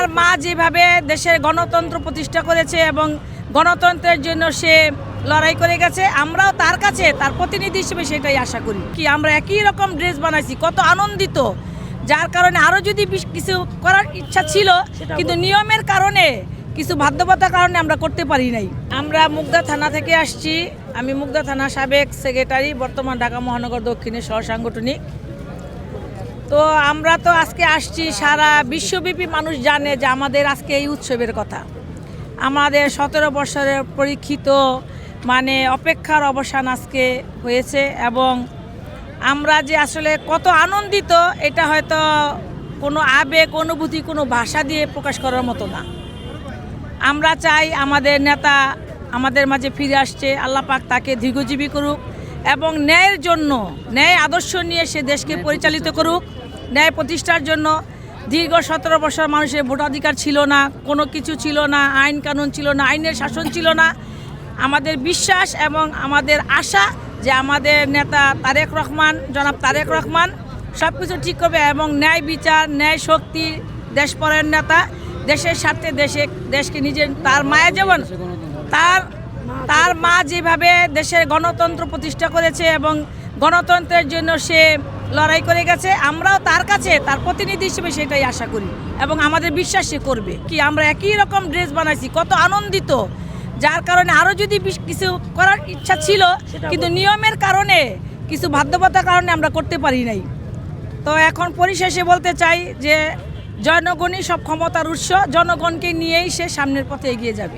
তার মা যেভাবে দেশের গণতন্ত্র প্রতিষ্ঠা করেছে এবং গণতন্ত্রের জন্য সে লড়াই করে গেছে, আমরাও তার কাছে তার প্রতিনিধি হিসেবে সেটাই আশা করি। কি আমরা একই রকম ড্রেস বানাইছি, কত আনন্দিত, যার কারণে আরও যদি কিছু করার ইচ্ছা ছিল কিন্তু নিয়মের কারণে কিছু বাধ্যবাধকতার কারণে আমরা করতে পারি নাই। আমরা মুগদা থানা থেকে আসছি, আমি মুগদা থানা সাবেক সেক্রেটারি, বর্তমান ঢাকা মহানগর দক্ষিণের সহসাংগঠনিক। তো আমরা তো আজকে আসছি, সারা বিশ্বব্যাপী মানুষ জানে যে আমাদের আজকে এই উৎসবের কথা। আমাদের 17 বছরের পরীক্ষিত অপেক্ষার অবসান আজকে হয়েছে এবং আমরা যে আসলে কত আনন্দিত এটা হয়তো কোনো আবেগ অনুভূতি কোনো ভাষা দিয়ে প্রকাশ করার মতো না। আমরা চাই আমাদের নেতা আমাদের মাঝে ফিরে আসছে, আল্লাহ পাক তাকে দীর্ঘজীবী করুক এবং ন্যায়ের জন্য, ন্যায় আদর্শ নিয়ে সে দেশকে পরিচালিত করুক। ন্যায় প্রতিষ্ঠার জন্য দীর্ঘ 17 বছর মানুষের ভোটাধিকার ছিল না, কোনো কিছু ছিল না, আইন কানুন ছিল না, আইনের শাসন ছিল না। আমাদের বিশ্বাস এবং আমাদের আশা যে আমাদের নেতা তারেক রহমান, জনাব তারেক রহমান সব কিছু ঠিক করবে এবং ন্যায় বিচার, ন্যায় শক্তি, দেশপরের নেতা, দেশের স্বার্থে দেশকে নিজের তার মায়া যেমন তার মা যেভাবে দেশের গণতন্ত্র প্রতিষ্ঠা করেছে এবং গণতন্ত্রের জন্য সে লড়াই করে গেছে, আমরাও তার কাছে তার প্রতিনিধি হিসেবে সেটাই আশা করি এবং আমাদের বিশ্বাস সে করবে। কি আমরা একই রকম ড্রেস বানাইছি, কত আনন্দিত, যার কারণে আরও যদি কিছু করার ইচ্ছা ছিল কিন্তু নিয়মের কারণে কিছু বাধ্যবাধকতার কারণে আমরা করতে পারি নাই। তো এখন পরিশেষে বলতে চাই যে জনগণই সব ক্ষমতার উৎস, জনগণকে নিয়েই সে সামনের পথে এগিয়ে যাবে।